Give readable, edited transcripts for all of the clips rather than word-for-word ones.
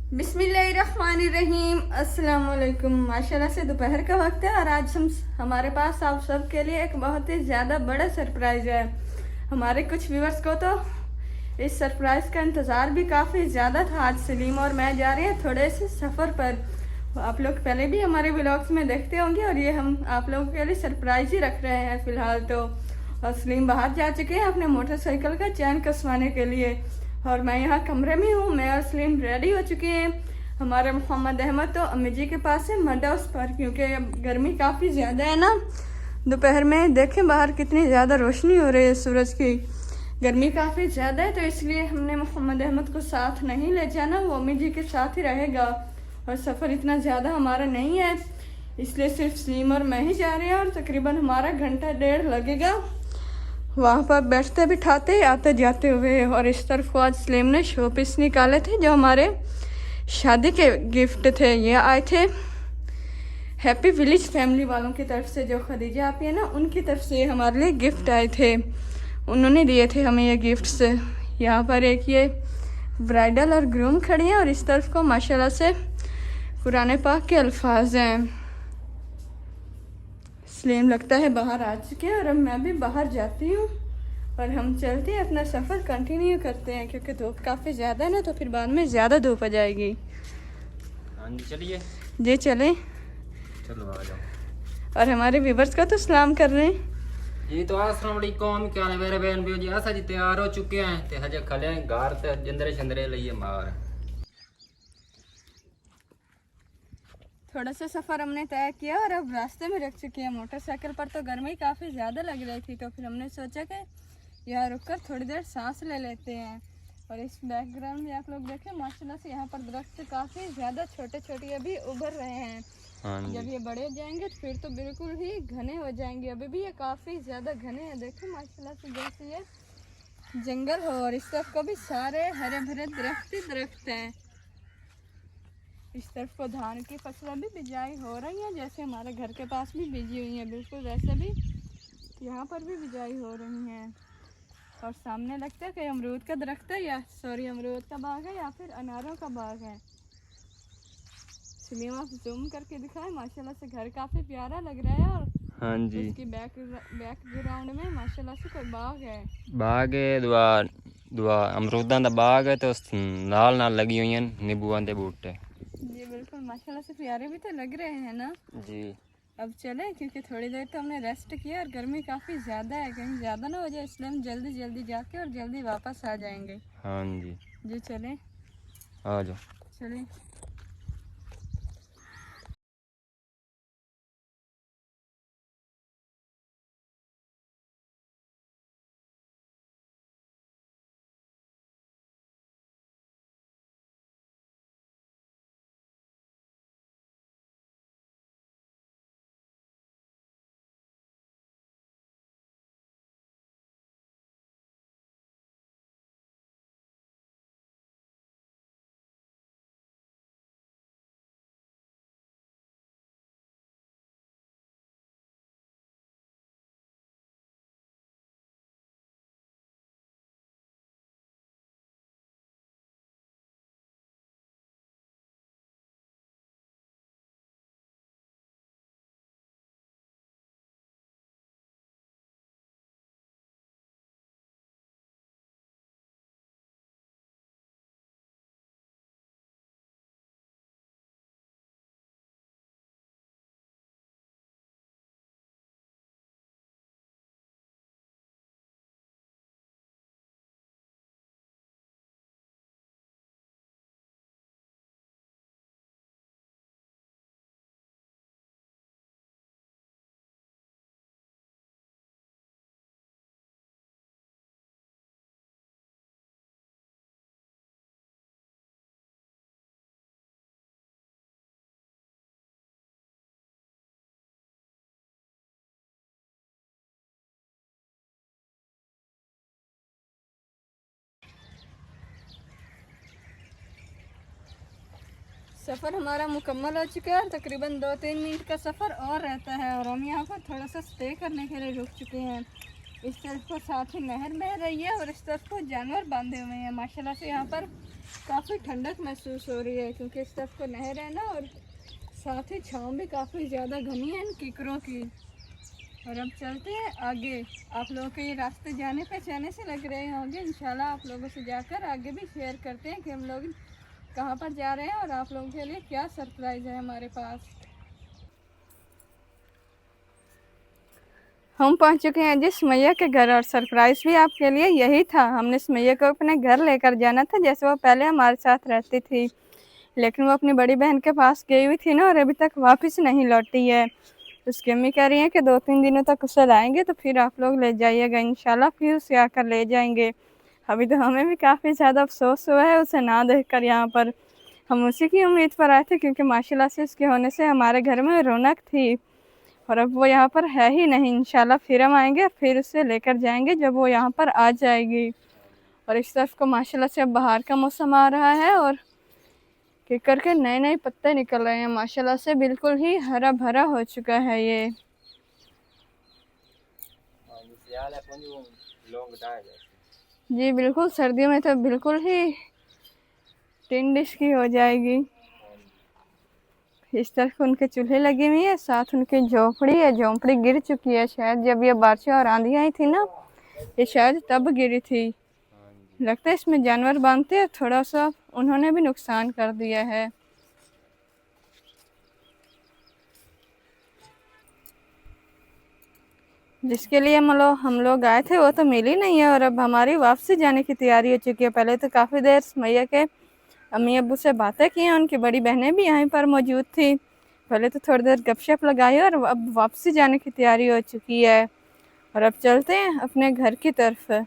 बिस्मिल्लाहिर्रहमानिर्रहीम। अस्सलाम वालेकुम। माशाल्लाह से दोपहर का वक्त है और आज हमारे पास आप सब के लिए एक बहुत ही ज़्यादा बड़ा सरप्राइज़ है। हमारे कुछ व्यूअर्स को तो इस सरप्राइज़ का इंतज़ार भी काफ़ी ज़्यादा था। आज सलीम और मैं जा रहे हैं थोड़े से सफ़र पर। आप लोग पहले भी हमारे व्लॉग्स में देखते होंगे और ये हम आप लोगों के लिए सरप्राइज़ ही रख रहे हैं फ़िलहाल तो। और सलीम बाहर जा चुके हैं अपने मोटरसाइकिल का चैन कसवाने के लिए और मैं यहाँ कमरे में हूँ। मैं और सलीम रेडी हो चुके हैं। हमारे मोहम्मद अहमद तो अम्मी जी के पास है मड हाउस पर, क्योंकि अब गर्मी काफ़ी ज़्यादा है ना। दोपहर में देखें बाहर कितनी ज़्यादा रोशनी हो रही है सूरज की। गर्मी काफ़ी ज़्यादा है तो इसलिए हमने मोहम्मद अहमद को साथ नहीं ले जाना, वो अम्मी जी के साथ ही रहेगा। और सफ़र इतना ज़्यादा हमारा नहीं है, इसलिए सिर्फ सलीम और मैं ही जा रहे हैं और तकरीबन हमारा घंटा डेढ़ लगेगा वहाँ पर बैठते बिठाते आते जाते हुए। और इस तरफ को आज सलीम ने शो पीस निकाले थे जो हमारे शादी के गिफ्ट थे। ये आए थे हैप्पी विलेज फैमिली वालों की तरफ से, जो खदीजा आपी है ना, उनकी तरफ से हमारे लिए गिफ्ट आए थे। उन्होंने दिए थे हमें ये गिफ्ट्स। यहाँ पर एक ये ब्राइडल और ग्रूम खड़ी हैं और इस तरफ को माशाल्लाह से कुरान पाक के अल्फाज हैं। सलीम लगता है बाहर आ चुके हैं और अब मैं भी बाहर जाती हूँ और हम चलते हैं अपना सफ़र कंटिन्यू करते हैं, क्योंकि धूप काफ़ी ज़्यादा है ना, तो फिर बाद में ज़्यादा धूप आ जाएगी। हाँ जी चलिए। जी चलें। चलो आ जाओ। और हमारे व्यूवर्स का तो सलाम कर रहे हैं। ये तो अस्सलाम वालेकुम, क्या है मेरे बहन भी जी। ऐसा जी तैयार हो चुके हैं ते हजे खले हैं घर ते जिंदरे शंदरे लिए मार। थोड़ा सा सफ़र हमने तय किया और अब रास्ते में रख चुके हैं। मोटरसाइकिल पर तो गर्मी काफ़ी ज़्यादा लग रही थी, तो फिर हमने सोचा कि यहाँ रुककर थोड़ी देर सांस ले लेते हैं। और इस बैकग्राउंड में आप लोग देखें माशाल्लाह से यहाँ पर दरख्त काफ़ी ज़्यादा छोटे छोटे अभी उभर रहे हैं। हाँ जी। जब ये बड़े हो जाएंगे तो फिर तो बिल्कुल ही घने हो जाएंगे। अभी भी ये काफ़ी ज़्यादा घने हैं। देखें माशाल्लाह से जैसे ये जंगल हो और इस तरफ को भी सारे हरे भरे दरख्त ही दरख्त हैं। इस तरफ को धान की फसलें भी बिजाई हो रही हैं, जैसे हमारे घर के पास भी बिजी हुई हैं, बिल्कुल वैसे भी यहाँ पर भी बिजाई हो रही हैं। और सामने लगता है कि अमरूद का दरख्त है, या सॉरी अमरूद का बाग है या फिर अनारों का बाग है। सलीम आप जूम करके दिखाएं। माशाल्लाह से घर काफ़ी प्यारा लग रहा है और हाँ जी। उसकी बैकग्राउंड में माशाल्लाह से कोई बाग है। बाग है दुआ दुआ अमरूदां दा बाग है तो नाल नाल लगी हुई हैं नींबूआं दे बूटे। जी बिल्कुल माशाल्लाह से प्यारे भी तो लग रहे हैं ना। जी। अब चले, क्योंकि थोड़ी देर तो हमने रेस्ट किया और गर्मी काफ़ी ज़्यादा है, कहीं ज़्यादा ना हो जाए, इसलिए हम जल्दी जल्दी जाके और जल्दी वापस आ जाएंगे। हाँ जी जी चलें। आ जाओ। चलें। सफ़र हमारा मुकम्मल हो चुका है और तकरीबन 2-3 मिनट का सफ़र और रहता है और हम यहाँ पर थोड़ा सा स्टे करने के लिए रुक चुके हैं। इस तरफ को साथ ही नहर बह रही है और इस तरफ को जानवर बांधे हुए हैं। माशाल्लाह से यहाँ पर काफ़ी ठंडक महसूस हो रही है क्योंकि इस तरफ को नहर है ना, और साथ ही छाँव भी काफ़ी ज़्यादा घनी है इन किकरों की। और अब चलते हैं आगे। आप लोगों के ये रास्ते जाने पहचाने से लग रहे होंगे, इंशाल्लाह आप लोगों से जाकर आगे भी शेयर करते हैं कि हम लोग कहाँ पर जा रहे हैं और आप लोगों के लिए क्या सरप्राइज़ है हमारे पास। हम पहुंच चुके हैं जी सुमैया के घर और सरप्राइज़ भी आपके लिए यही था। हमने सुमैया को अपने घर लेकर जाना था, जैसे वो पहले हमारे साथ रहती थी, लेकिन वो अपनी बड़ी बहन के पास गई हुई थी ना, और अभी तक वापस नहीं लौटी है। उसकी अम्मी कह रही हैं कि 2-3 दिनों तक उसे लाएंगे तो फिर आप लोग ले जाइएगा, इंशाल्लाह फिर उसे आकर ले जाएंगे। अभी तो हमें भी काफ़ी ज़्यादा अफसोस हुआ है उसे ना देखकर। यहाँ पर हम उसी की उम्मीद पर आए थे क्योंकि माशाल्लाह से उसके होने से हमारे घर में रौनक थी, और अब वो यहाँ पर है ही नहीं। इंशाल्लाह फिर हम आएंगे, फिर उसे लेकर जाएंगे जब वो यहाँ पर आ जाएगी। और इस तरफ को माशाल्लाह से अब बाहर का मौसम आ रहा है और किकर के नए नए पत्ते निकल रहे हैं। माशाल्लाह से बिल्कुल ही हरा भरा हो चुका है ये। जी बिल्कुल, सर्दियों में तो बिल्कुल ही टिन डिश की हो जाएगी। इस तरफ उनके चूल्हे लगी हुई है, साथ उनकी झोपड़ी है। झोपड़ी गिर चुकी है शायद, जब ये बारिशें और आंधी आई थी ना, ये शायद तब गिरी थी। लगता है इसमें जानवर बांधते हैं, थोड़ा सा उन्होंने भी नुकसान कर दिया है। जिसके लिए हम लोग आए थे वो तो मिल ही नहीं है, और अब हमारी वापसी जाने की तैयारी हो चुकी है। पहले तो काफ़ी देर सुमैया के अम्मी अब्बू से बातें की हैं, उनकी बड़ी बहनें भी यहीं पर मौजूद थी। पहले तो थोड़ी देर गपशप लगाई और अब वापसी जाने की तैयारी हो चुकी है, और अब चलते हैं अपने घर की तरफ।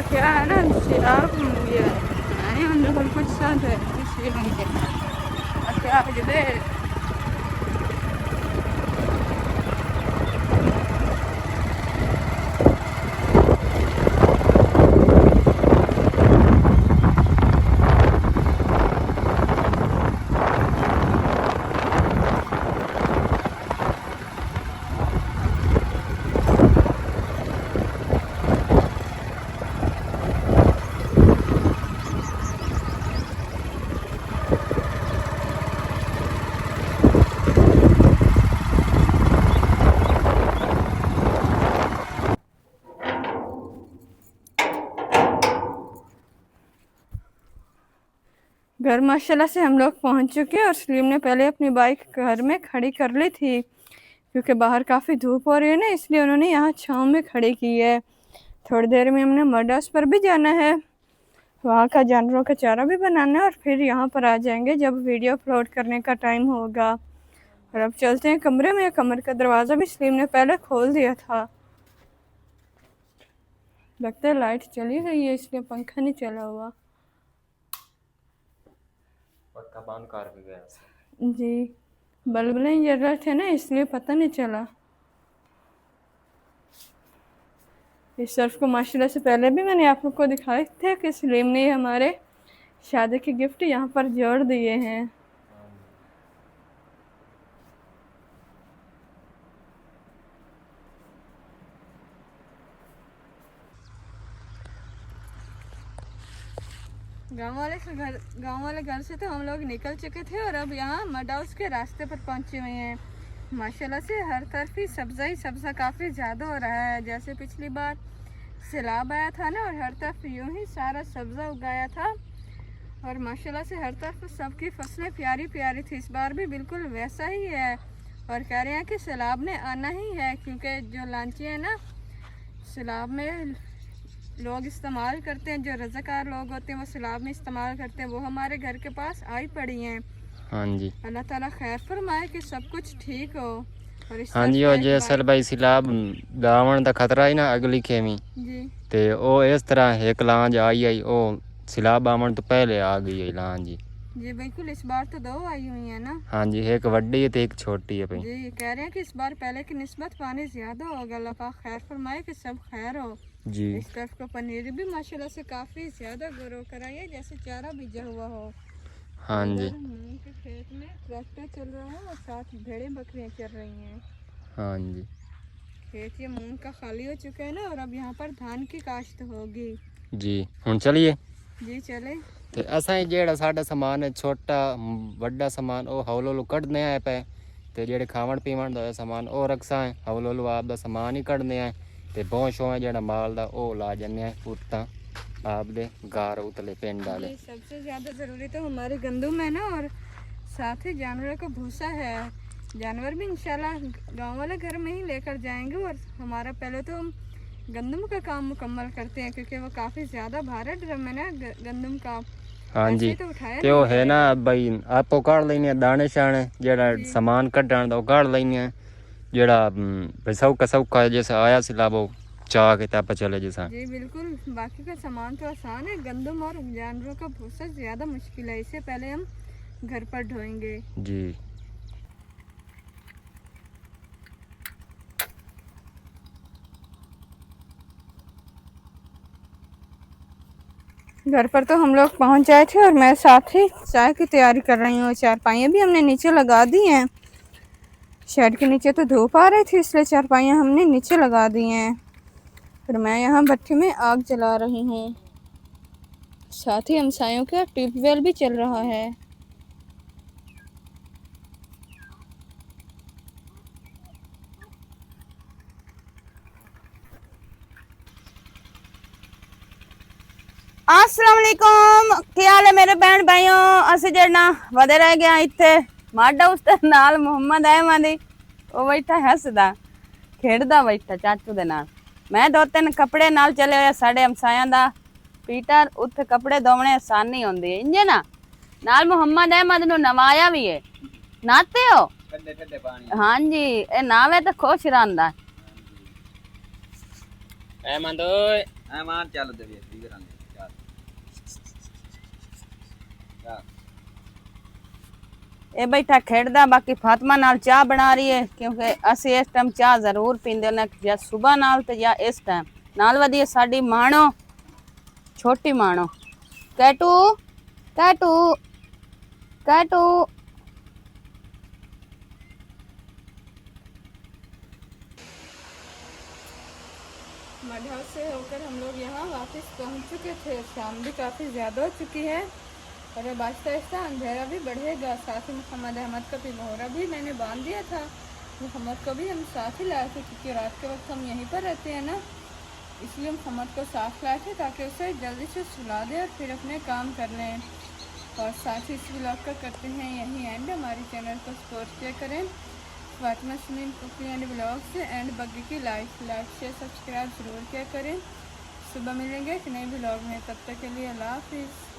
क्या है ना, आप ये हम कुछ साथ है क्या है। घर माशाल्लाह से हम लोग पहुंच चुके हैं, और सलीम ने पहले अपनी बाइक घर में खड़ी कर ली थी क्योंकि बाहर काफ़ी धूप हो रही है ना, इसलिए उन्होंने यहाँ छाँव में खड़ी की है। थोड़ी देर में हमने मड हाउस पर भी जाना है, वहाँ का जानवरों का चारा भी बनाना है, और फिर यहाँ पर आ जाएंगे जब वीडियो अपलोड करने का टाइम होगा। और अब चलते हैं कमरे में। कमरे का दरवाज़ा भी सलीम ने पहले खोल दिया था, लगता है लाइट चली गई है इसलिए पंखा नहीं चला हुआ। पक्का बंद कर भी गया जी, बल्ब नहीं जल रहे थे ना, इसलिए पता नहीं चला। इस सर्फ को माशाल्लाह से पहले भी मैंने आप लोग को दिखाए थे कि सलीम ने हमारे शादी के गिफ्ट यहाँ पर जोड़ दिए हैं। गांव वाले घर से तो हम लोग निकल चुके थे और अब यहाँ मड हाउस के रास्ते पर पहुँचे हुए हैं। माशाल्लाह से हर तरफ ही सब्ज़ा ही सब्ज़ा काफ़ी ज़्यादा हो रहा है। जैसे पिछली बार सैलाब आया था ना, और हर तरफ यूं ही सारा सब्ज़ा उगाया था, और माशाल्लाह से हर तरफ सबकी फसलें प्यारी प्यारी थी। इस बार भी बिल्कुल वैसा ही है, और कह रहे हैं कि सैलाब ने आना ही है, क्योंकि जो लांची है ना, सैलाब में लोग इस्तेमाल करते हैं, जो रज़ाकार लोग होते हैं वो सैलाब में इस्तेमाल करते हैं, वो हमारे घर के पास आई पड़ी हैं। हाँ जी, अल्लाह ताला खैर फरमाए कि सब कुछ ठीक हो। और इस हाँ जी। तरफ और एक जैसल भाई सैलाब दावण का खतरा ही ना अगली खेमी जी ते ओ इस तरह एक लांज आई ओ सैलाब आवन तो पहले आ गई है लांज जी। जी बिल्कुल, इस बार तो 2 आई हुई है ना। हाँ जी, एक वड्डी है तो एक छोटी है भाई। जी कह रहे हैं कि इस बार पहले की निस्बत पानी ज़्यादा होगा। अल्लाह पाक खैर फरमाए कि सब खैर हो। जी इस तरफ का पनीर भी माशाल्लाह से काफ़ी ज़्यादा ग्रो करा है, जैसे चारा बीजा हुआ हो। हाँ जी, इधर मूंग के खेत में ट्रैक्टर चल रहा है और साथ भेड़ें बकरियां चल रही हैं। हाँ जी, खेत ये मूंग का खाली हो चुका है ना, और अब यहाँ पर धान की काश्त होगी। जी हुण चलिए। जी चले। ते असां जेड़ा साडा समान है छोटा वड्डा समान ओ हौलो हौलो कढने आए पे, ते जेड़े खावण पीवण दा समान ओ रखसा है हौलो हौलो आप दा समान ही कढने आए, ते भौं है जेड़ा माल दा ओ ला जन्ने आए उत्ता आप दे गार उतले पिंड वाले। जी सबसे ज़्यादा ज़रूरी तो हमारे गंदम है ना, और साथ ही जानवरों का भूसा है। जानवर भी इंशाल्लाह गांव वाले घर में ही लेकर जाएंगे, और हमारा पहले तो हम गंदम का काम मुकम्मल करते हैं, क्योंकि वो काफ़ी ज़्यादा भारी ड्रम है ना गंदम का। हाँ ऐसे जी, ही तो उठाया ते ओ नहीं है ना जाएगा। भाई आपो काढ़ लेने दाने शाने जेड़ा जी समान कढण दा ओ काढ़ लेने जेड़ा भाई सौका सौका जैसे आया सिलाबो चाह के ताप चले जैसा। जी बिल्कुल, बाकी का सामान तो आसान है, गंदम और जानवरों का भूसा ज़्यादा मुश्किल है। इसे पहले हम घर पर ढोएंगे। जी घर पर तो हम लोग पहुंच जाए थे, और मैं साथ ही चाय की तैयारी कर रही हूँ। चारपाइयाँ भी हमने नीचे लगा दी हैं। शेड के नीचे तो धूप आ रही थी, इसलिए चारपाइयाँ हमने नीचे लगा दी हैं। फिर मैं यहाँ भट्टी में आग जला रही हूँ। साथ ही हमसायों का ट्यूबवेल भी चल रहा है। अस्सलाम वालेकुम, की हाल है मेरे बहन भाइयों। अस जड़ना वधे रह गया इत्थे माडा उसते नाल मोहम्मद अहमद वो बैठा हसदा खेड़दा बैठा चाचू दे नाल। मैं 2-3 कपड़े नाल चले होया साडे हमसायां दा पीटर, उत्थे कपड़े धोवणे आसानी होंदी है इंजे ना। नाल मोहम्मद अहमद नु नवाया भी है। नाते हो? ठंडे ठंडे पानी। हाँ जी, ए नावे तो खुश रहंदा। अहमद ओए अहमद चल दे वी करांगे ए बैठा खेड़दा। बाकी फातिमा नाल चाह बना रही है, क्योंकि असी इस टाइम चाह जरूर पींदे ने, या सुबह नाल ते या इस टाइम नाल। वधिया साडी माणो छोटी माणो कैटू कैटू कैटू। मढ़ा से होकर हम लोग यहाँ वापस पहुँच चुके थे। शाम भी काफ़ी ज़्यादा हो चुकी है, और अब आहिस्ता आहिस्ता अंधेरा भी बढ़ेगा। साथ ही मोहम्मद अहमद का पिघोरा भी मैंने बांध दिया था। मोहम्मद को भी हम साथ ही लाए थे, क्योंकि रात के वक्त हम यहीं पर रहते हैं ना, इसलिए मोहम्मद को साथ लाए थे ताकि उसे जल्दी से सुला दें और फिर अपने काम कर लें। और साथ ही इस व्लॉग का करते हैं यहीं एंड। हमारे चैनल को सपोर्ट किया करें Fatima Sunil cooking and blog से, एंड बग्गी की लाइक शेयर सब्सक्राइब ज़रूर किया करें। सुबह मिलेंगे एक नए ब्लॉग में, तब तक के लिए अल्लाह हाफिज़।